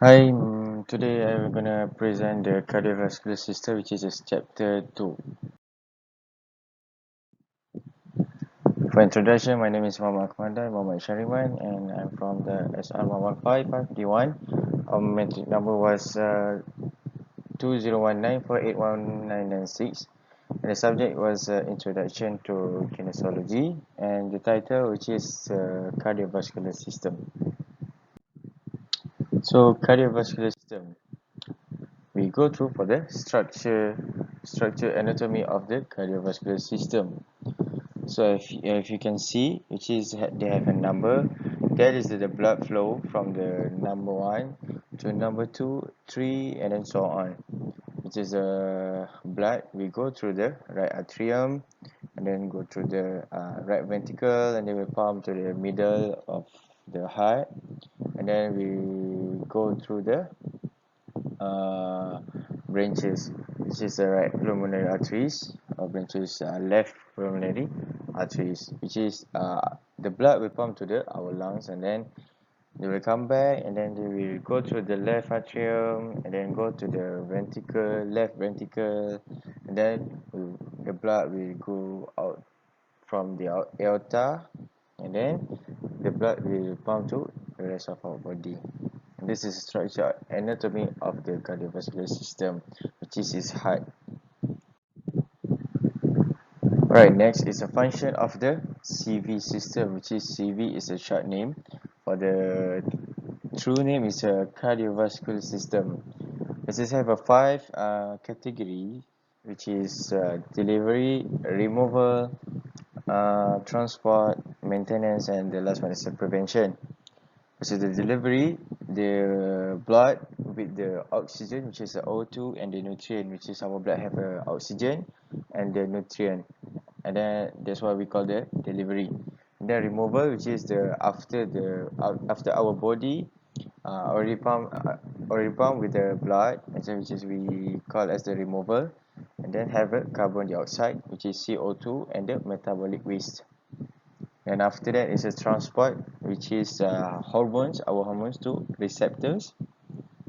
Hi, today I'm gonna present the cardiovascular system, which is chapter 2. For introduction, my name is Muhammad Akmanda, Muhammad Shariman, and I'm from the SR 1155D1. Our metric number was 2019481996, and the subject was Introduction to Kinesiology, and the title, which is Cardiovascular System. So, cardiovascular system. We go through for the structure anatomy of the cardiovascular system. So if you can see, which is they have a number, that is the blood flow from the number 1 to number 2, 3, and then so on. Which is blood, we go through the right atrium, and then go through the right ventricle, and then we pump to the middle of the heart, and then we go through the uh, branches, which is the right pulmonary arteries, or branches left pulmonary arteries, which is the blood will pump to the our lungs, and then they will come back, and then they will go through the left atrium, and then go to the ventricle, left ventricle, and then the blood will go out from the aorta, and then the blood will pump to the rest of our body. And this is structure anatomy of the cardiovascular system, which is its heart. Right, next is a function of the CV system, which is CV is a short name for the true name is a cardiovascular system. This is have a five category, which is delivery, removal, transport, maintenance, and the last one is prevention. So the delivery, the blood with the oxygen, which is the O2, and the nutrient, which is our blood have a oxygen and the nutrient, and then that's what we call the delivery. And then removal, which is the after our body already pump with the blood, and so which is we call as the removal, and then have a carbon dioxide, which is CO2, and the metabolic waste. And after that is a transport, which is hormones, our hormones to receptors.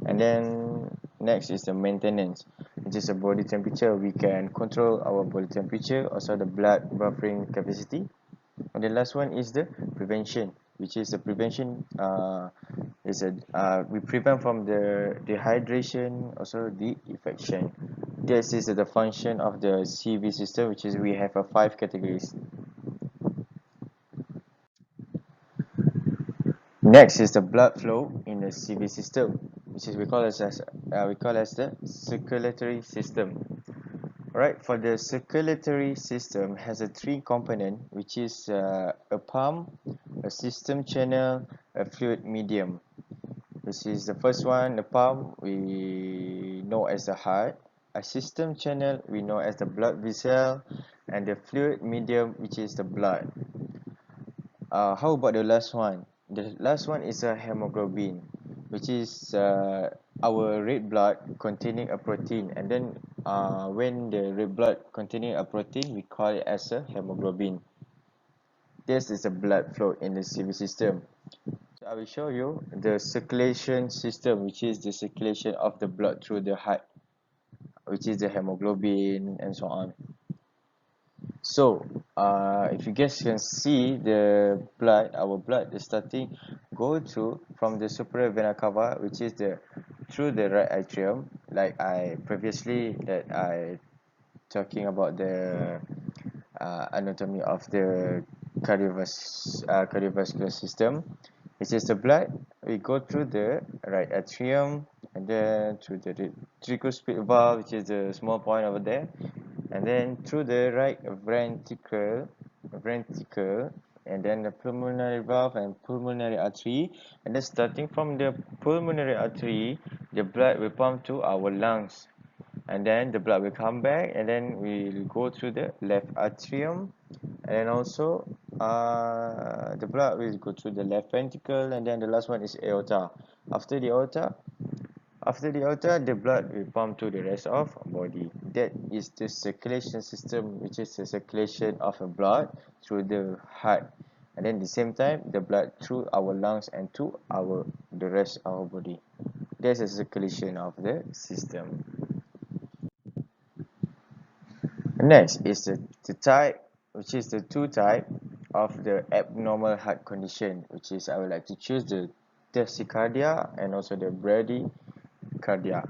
And then next is the maintenance, which is a body temperature. We can control our body temperature, also the blood buffering capacity. And the last one is the prevention, which is the prevention is a we prevent from the dehydration, also the infection. This is the function of the CV system, which is we have five categories. Next is the blood flow in the CV system, which is we call as the circulatory system. Right, for the circulatory system has a three component, which is a pump, a system channel, a fluid medium. This is the first one, the pump we know as the heart, a system channel we know as the blood vessel, and the fluid medium, which is the blood. How about the last one? The last one is a hemoglobin, which is our red blood containing a protein, and then when the red blood containing a protein, we call it as a hemoglobin. This is the blood flow in the CV system. So I will show you the circulation system, which is the circulation of the blood through the heart, which is the hemoglobin and so on. So, if you guys can see the blood, our blood is starting go through from the superior vena cava, which is the through the right atrium, like I previously that I talking about the anatomy of the cardiovascular system. Which is the blood. We go through the right atrium, and then through the tricuspid valve, which is the small point over there, and then through the right ventricle, and then the pulmonary valve and pulmonary artery, and then starting from the pulmonary artery, the blood will pump to our lungs, and then the blood will come back, and then we'll go through the left atrium, and also the blood will go through the left ventricle, and then the last one is aorta. After the aorta, the blood will pump to the rest of body. That is the circulation system, which is the circulation of the blood through the heart, and then at the same time the blood through our lungs and to the rest of our body. there's a circulation of the system. Next is the type, which is the two type of the abnormal heart condition, which is I would like to choose the tachycardia and also the bradycardia.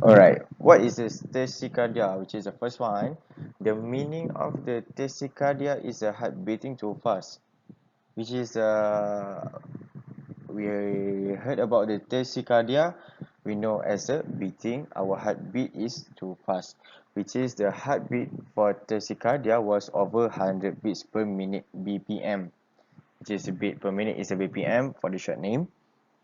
Alright, what is this tachycardia, which is the first one? The meaning of the tachycardia is a heart beating too fast, which is we heard about the tachycardia. We know as a beating, our heartbeat is too fast, which is the heartbeat for tachycardia was over 100 beats per minute (BPM), which is a beat per minute is a BPM for the short name.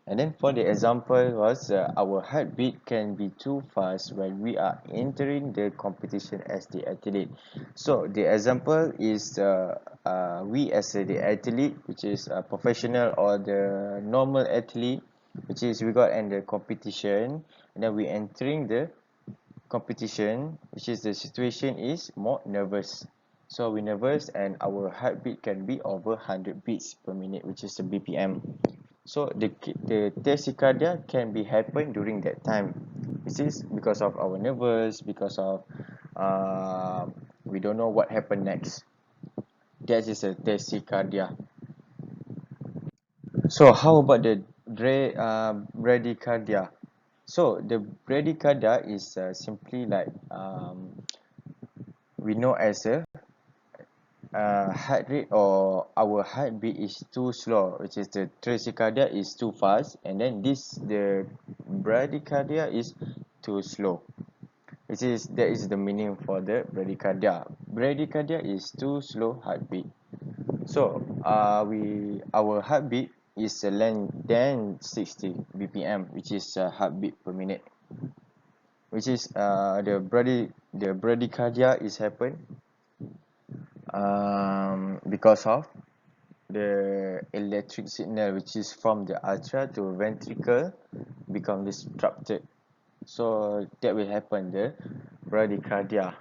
And then for the example was our heartbeat can be too fast when we are entering the competition as the athlete. So the example is we as the athlete, which is a professional or the normal athlete, which is we got in the competition, and then we entering the competition, which is the situation is more nervous. So we nervous and our heartbeat can be over 100 beats per minute, which is the BPM. So the tachycardia can be happen during that time. This is because of our nervous, because of we don't know what happened next. That is a tachycardia. So how about the bradycardia? So the bradycardia is simply like we know as a heart rate or our heartbeat is too slow, which is the tachycardia is too fast, and then the bradycardia is too slow. That is the meaning for the bradycardia. Bradycardia is too slow heartbeat. So our heartbeat is less than 60 BPM, which is heartbeat per minute, which is the bradycardia is happen because of the electric signal, which is from the atria to ventricle become disrupted. So that will happen the bradycardia,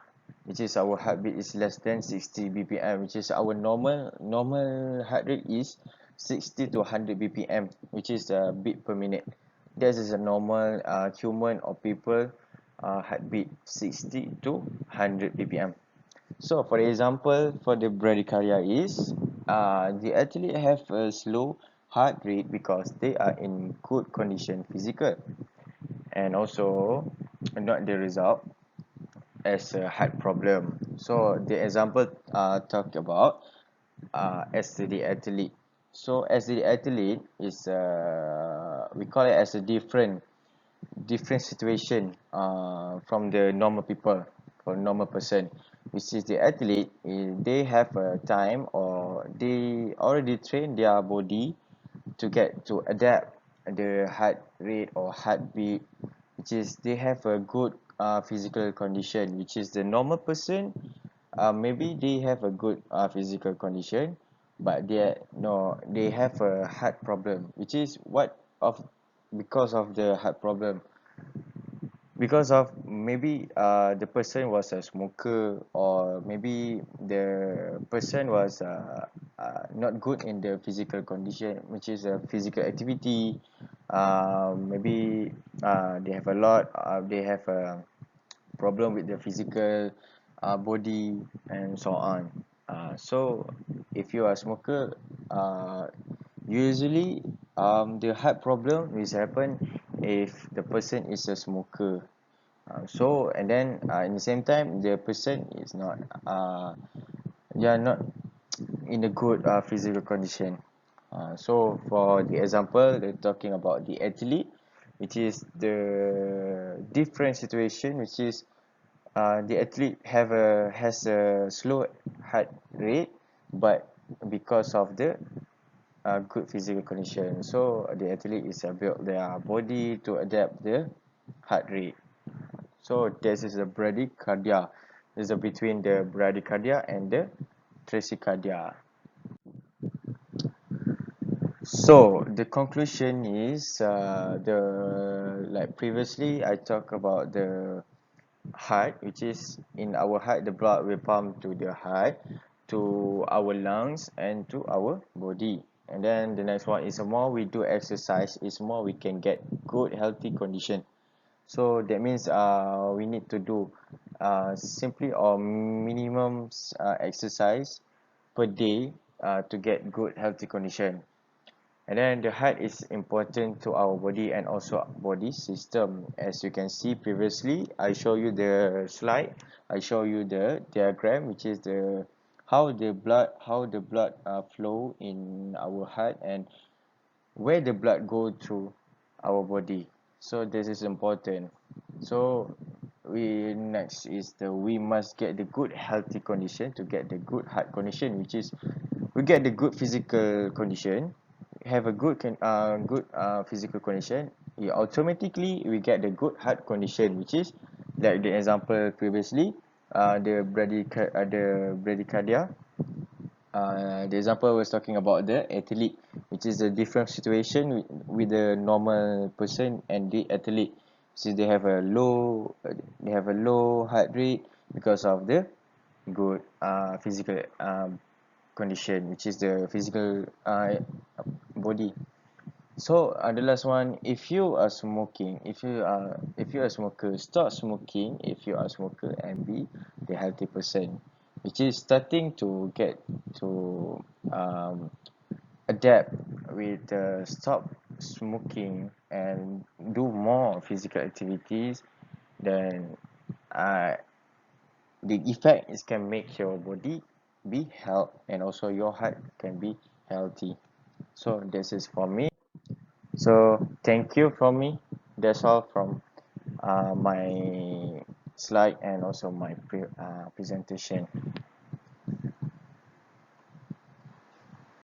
which is our heartbeat is less than 60 bpm, which is our normal heart rate is 60 to 100 bpm, which is a beat per minute. That is a normal human or people heartbeat 60 to 100 bpm. So for example, for the bradycardia is the athlete have a slow heart rate because they are in good condition physical, and also not the result as a heart problem. So the example talk about as the athlete. So as the athlete is we call it as a different situation from the normal people or normal person, which is the athlete they have a time or they already train their body to get to adapt the heart rate or heartbeat, which is they have a good physical condition, which is the normal person maybe they have a good physical condition, but they have a heart problem, which is what of because of the heart problem, because of maybe the person was a smoker, or maybe the person was not good in the physical condition, which is a physical activity. Maybe they have a lot they have a problem with the physical body and so on. So if you are a smoker, usually the heart problem will happen if the person is a smoker. So and then in the same time the person is not they are not in a good physical condition. So for the example they're talking about the athlete, which is the different situation, which is the athlete has a slow heart rate, but because of the good physical condition, so the athlete is built their body to adapt the heart rate. So this is the bradycardia. This is between the bradycardia and the tachycardia. So the conclusion is the like previously I talked about the heart, which is in our heart the blood will pump to the heart, to our lungs and to our body, And then the next one is the more we do exercise is more we can get good healthy condition. So that means we need to do simply or minimum exercise per day to get good healthy condition. And then the height is important to our body and also body system. As you can see previously, I show you the slide. I show you the diagram, which is the how the blood flow in our heart and where the blood go through our body. So this is important. So we next is the we must get the good healthy condition to get the good heart condition, which is we get the good physical condition, have a good physical condition, we automatically we get the good heart condition, which is like the example previously, the bradycardia. The example was talking about the athlete, which is a different situation with the normal person and the athlete. So they have a low heart rate because of the good physical condition, which is the physical body. So the last one, if you are smoking, if you are a smoker, stop smoking if you are a smoker and be the healthy person, which is starting to get to adapt with stop smoking and do more physical activities, then uh, the effect is can make your body be health and also your heart can be healthy. So this is for me. So thank you from me. That's all from my slide and also my presentation.